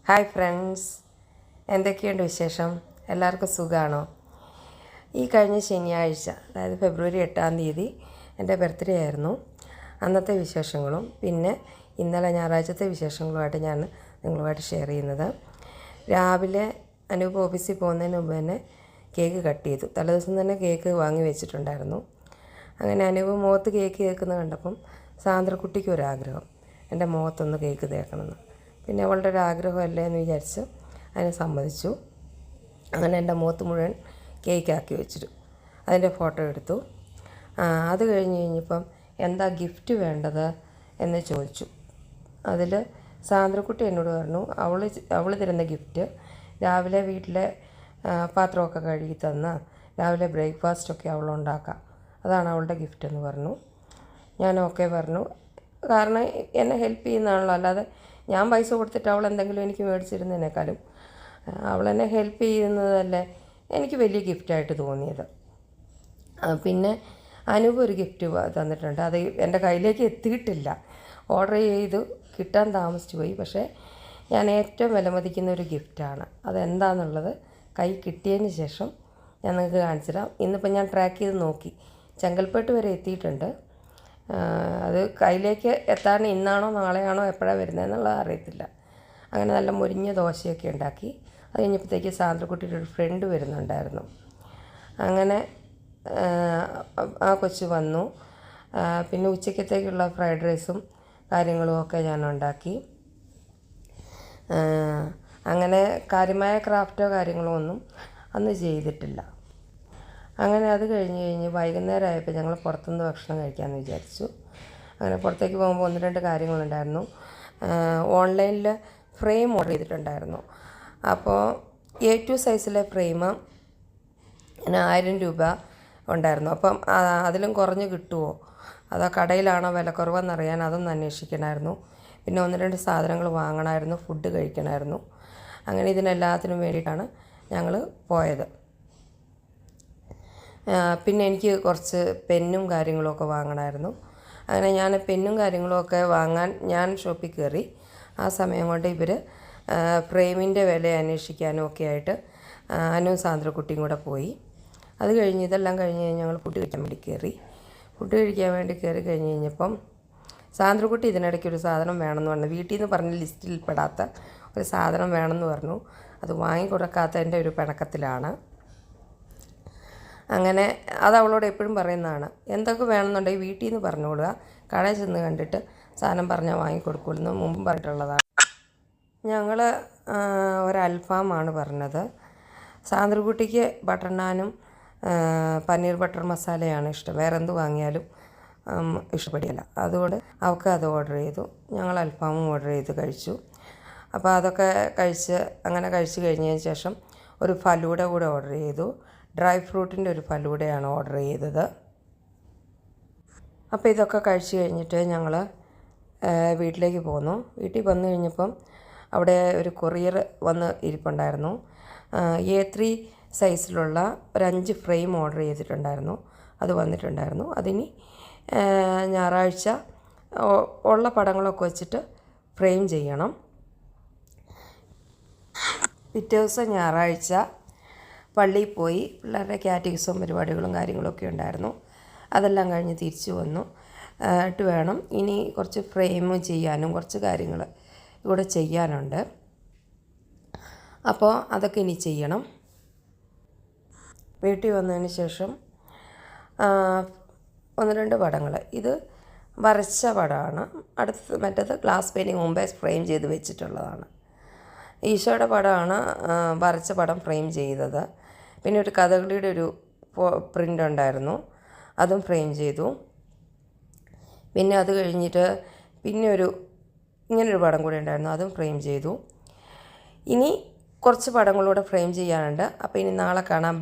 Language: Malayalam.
ഹായ് ഫ്രണ്ട്സ്, എന്തൊക്കെയുണ്ട് വിശേഷം? എല്ലാവർക്കും സുഖമാണോ? ഈ കഴിഞ്ഞ ശനിയാഴ്ച, അതായത് ഫെബ്രുവരി 8 എൻ്റെ ബർത്ത്ഡേ ആയിരുന്നു. അന്നത്തെ വിശേഷങ്ങളും പിന്നെ ഇന്നലെ ഞായറാഴ്ചത്തെ വിശേഷങ്ങളുമായിട്ട് ഞാൻ നിങ്ങളുമായിട്ട് ഷെയർ ചെയ്യുന്നത്. രാവിലെ അനൂപ് ഓഫീസിൽ പോകുന്നതിന് മുമ്പ് തന്നെ കേക്ക് കട്ട് ചെയ്തു. തലേദിവസം തന്നെ കേക്ക് വാങ്ങി വെച്ചിട്ടുണ്ടായിരുന്നു. അങ്ങനെ അനൂപ് മുഖത്ത് കേക്ക് തേക്കുന്നത് കണ്ടപ്പം സാന്ദ്രക്കുട്ടിക്ക് ഒരാഗ്രഹം, എൻ്റെ മുഖത്തൊന്ന് കേക്ക് തേക്കണമെന്ന്. പിന്നെ അവളുടെ ഒരു ആഗ്രഹമല്ലേ എന്ന് വിചാരിച്ച് അതിനെ സമ്മതിച്ചു. അങ്ങനെ എൻ്റെ മുഖത്ത് മുഴുവൻ കേക്കാക്കി വെച്ചിട്ടു. അതിൻ്റെ ഫോട്ടോ എടുത്തു. അത് കഴിഞ്ഞപ്പം എന്താ ഗിഫ്റ്റ് വേണ്ടത് എന്ന് ചോദിച്ചു. അതിൽ സാന്ദ്രക്കുട്ടി എന്നോട് പറഞ്ഞു അവൾ തരുന്ന ഗിഫ്റ്റ് രാവിലെ വീട്ടിലെ പാത്രമൊക്കെ കഴുകി തന്ന് രാവിലെ ബ്രേക്ക്ഫാസ്റ്റൊക്കെ അവളുണ്ടാക്കാം, അതാണ് അവളുടെ ഗിഫ്റ്റ് എന്ന് പറഞ്ഞു. ഞാൻ ഓക്കെ പറഞ്ഞു. കാരണം എന്നെ ഹെൽപ്പ് ചെയ്യുന്നതാണല്ലോ, അല്ലാതെ ഞാൻ പൈസ കൊടുത്തിട്ട് അവൾ എന്തെങ്കിലും എനിക്ക് മേടിച്ചിരുന്നതിനേക്കാളും അവളെന്നെ ഹെൽപ്പ് ചെയ്യുന്നതല്ലേ എനിക്ക് വലിയ ഗിഫ്റ്റായിട്ട് തോന്നിയത്. പിന്നെ അനൂപ് ഒരു ഗിഫ്റ്റ് തന്നിട്ടുണ്ട്. അത് എൻ്റെ കയ്യിലേക്ക് എത്തിയിട്ടില്ല. ഓർഡർ ചെയ്ത് കിട്ടാൻ താമസിച്ചു പോയി. പക്ഷേ ഞാൻ ഏറ്റവും വിലമതിക്കുന്ന ഒരു ഗിഫ്റ്റാണ്. അതെന്താണെന്നുള്ളത് കൈ കിട്ടിയതിന് ശേഷം ഞാൻ നിങ്ങൾക്ക് കാണിച്ചു തരാം. ഇന്നിപ്പോൾ ഞാൻ ട്രാക്ക് ചെയ്ത് നോക്കി, ചെങ്കൽപ്പേട്ട് വരെ എത്തിയിട്ടുണ്ട്. അത് കയ്യിലേക്ക് എത്താൻ ഇന്നാണോ നാളെയാണോ എപ്പോഴാണ് വരുന്നതെന്നുള്ളത് അറിയത്തില്ല. അങ്ങനെ നല്ല മുരിഞ്ഞ ദോശയൊക്കെ ഉണ്ടാക്കി. അത് കഴിഞ്ഞപ്പോഴത്തേക്ക് സാന്ദ്രക്കുട്ടിയുടെ ഒരു ഫ്രണ്ട് വരുന്നുണ്ടായിരുന്നു. അങ്ങനെ ആ കൊച്ച് വന്നു. പിന്നെ ഉച്ചക്കത്തേക്കുള്ള ഫ്രൈഡ് റൈസും കാര്യങ്ങളും ഒക്കെ ഞാൻ ഉണ്ടാക്കി. അങ്ങനെ കാര്യമായ ക്രാഫ്റ്റോ കാര്യങ്ങളോ ഒന്നും അന്ന് ചെയ്തിട്ടില്ല. അങ്ങനെ അത് കഴിഞ്ഞ് വൈകുന്നേരം ആയപ്പോൾ ഞങ്ങൾ പുറത്തുനിന്ന് ഭക്ഷണം കഴിക്കാമെന്ന് വിചാരിച്ചു. അങ്ങനെ പുറത്തേക്ക് പോകുമ്പോൾ 1-2 കാര്യങ്ങളുണ്ടായിരുന്നു. ഓൺലൈനിൽ ഫ്രെയിം ഓർഡർ ചെയ്തിട്ടുണ്ടായിരുന്നു. അപ്പോൾ A2 സൈസിലെ ഫ്രെയിം 1000 രൂപ ഉണ്ടായിരുന്നു. അപ്പം അതിലും കുറഞ്ഞ് കിട്ടുമോ, അതോ കടയിലാണോ വിലക്കുറവെന്നറിയാൻ അതൊന്ന് അന്വേഷിക്കണമായിരുന്നു. പിന്നെ 1-2 സാധനങ്ങൾ വാങ്ങണമായിരുന്നു, ഫുഡ് കഴിക്കണമായിരുന്നു. അങ്ങനെ ഇതിനെല്ലാത്തിനും വേണ്ടിയിട്ടാണ് ഞങ്ങൾ പോയത്. പിന്നെ എനിക്ക് കുറച്ച് പെന്നും കാര്യങ്ങളുമൊക്കെ വാങ്ങണമായിരുന്നു. അങ്ങനെ ഞാൻ പെന്നും കാര്യങ്ങളുമൊക്കെ വാങ്ങാൻ ഞാൻ ഷോപ്പിൽ കയറി. ആ സമയം കൊണ്ട് ഇവർ ഫ്രെയിമിൻ്റെ വില അന്വേഷിക്കാനും ഒക്കെ ആയിട്ട് അനുവും സാന്ദ്രക്കുട്ടിയും കൂടെ പോയി. അത് കഴിഞ്ഞ് ഇതെല്ലാം കഴിഞ്ഞ് ഞങ്ങൾ ഫുഡ് കഴിക്കാൻ വേണ്ടി കയറി. ഫുഡ് കഴിക്കാൻ വേണ്ടി കയറി കഴിഞ്ഞ് കഴിഞ്ഞപ്പം സാന്ദ്രക്കുട്ടി ഇതിനിടയ്ക്ക് ഒരു സാധനം വേണമെന്ന് പറഞ്ഞു. വീട്ടിൽ നിന്ന് പറഞ്ഞ ലിസ്റ്റിൽ പെടാത്ത ഒരു സാധനം വേണമെന്ന് പറഞ്ഞു. അത് വാങ്ങിക്കൊടുക്കാത്തതിൻ്റെ ഒരു പിണക്കത്തിലാണ്. അങ്ങനെ അത് അവളോട് എപ്പോഴും പറയുന്നതാണ്, എന്തൊക്കെ വേണമെന്നുണ്ടെങ്കിൽ വീട്ടിൽ നിന്ന് പറഞ്ഞുകൊടുക്കുക, കടയിൽ ചെന്ന് കണ്ടിട്ട് സാധനം പറഞ്ഞാൽ വാങ്ങിക്കൊടുക്കുമെന്ന് മുമ്പും പറഞ്ഞിട്ടുള്ളതാണ്. ഞങ്ങൾ ഒരൽഫാമാണ് പറഞ്ഞത്. സാന്ദ്രക്കുട്ടിക്ക് ബട്ടർ നാനും പനീർ ബട്ടർ മസാലയാണ് ഇഷ്ടം. വേറെ എന്ത് വാങ്ങിയാലും ഇഷ്ടപ്പെടില്ല. അതുകൊണ്ട് അവൾക്ക് അത് ഓർഡർ ചെയ്തു. ഞങ്ങൾ അൽഫാമും ഓർഡർ ചെയ്ത് കഴിച്ചു. അപ്പോൾ അതൊക്കെ അങ്ങനെ കഴിച്ച് കഴിഞ്ഞതിന് ശേഷം ഒരു ഫലൂഡ കൂടെ ഓർഡർ ചെയ്തു. ഡ്രൈ ഫ്രൂട്ടിൻ്റെ ഒരു ഫലൂഡയാണ് ഓർഡർ ചെയ്തത്. അപ്പോൾ ഇതൊക്കെ കഴിച്ച് കഴിഞ്ഞിട്ട് ഞങ്ങൾ വീട്ടിലേക്ക് പോന്നു. വീട്ടിൽ വന്നു കഴിഞ്ഞപ്പം അവിടെ ഒരു കൊറിയർ വന്ന് ഇരിപ്പുണ്ടായിരുന്നു. A3 സൈസിലുള്ള ഒരു 5 ഫ്രെയിം ഓർഡർ ചെയ്തിട്ടുണ്ടായിരുന്നു. അത് വന്നിട്ടുണ്ടായിരുന്നു. അതിന് ഞായറാഴ്ച ഉള്ള പടങ്ങളൊക്കെ വെച്ചിട്ട് ഫ്രെയിം ചെയ്യണം. പിറ്റേ ദിവസം ഞായറാഴ്ച പള്ളിയിൽ പോയി പിള്ളേരുടെ കാറ്റഗിസവും പരിപാടികളും കാര്യങ്ങളൊക്കെ ഉണ്ടായിരുന്നു. അതെല്ലാം കഴിഞ്ഞ് തിരിച്ചു വന്നു. വേണം ഇനി കുറച്ച് ഫ്രെയിം ചെയ്യാനും കുറച്ച് കാര്യങ്ങൾ ഇവിടെ ചെയ്യാനുണ്ട്. അപ്പോൾ അതൊക്കെ ഇനി ചെയ്യണം. വീട്ടിൽ വന്നതിന് ശേഷം 1-2 പടങ്ങൾ, ഇത് വരച്ച പടമാണ്. മറ്റേത് ഗ്ലാസ് പെയിൻറ്റിങ് മുമ്പേ ഫ്രെയിം ചെയ്ത് വെച്ചിട്ടുള്ളതാണ്. ഈശോയുടെ പടമാണ് വരച്ച പടം ഫ്രെയിം ചെയ്തത്. പിന്നെ ഒരു കഥകളിയുടെ ഒരു പ്രിൻ്റ് ഉണ്ടായിരുന്നു, അതും ഫ്രെയിം ചെയ്തു. പിന്നെ അത് കഴിഞ്ഞിട്ട് പിന്നെ ഇങ്ങനൊരു പടം കൂടി ഉണ്ടായിരുന്നു, അതും ഫ്രെയിം ചെയ്തു. ഇനി കുറച്ച് പടങ്ങളൂടെ ഫ്രെയിം ചെയ്യാനുണ്ട്. അപ്പോൾ ഇനി നാളെ കാണാം.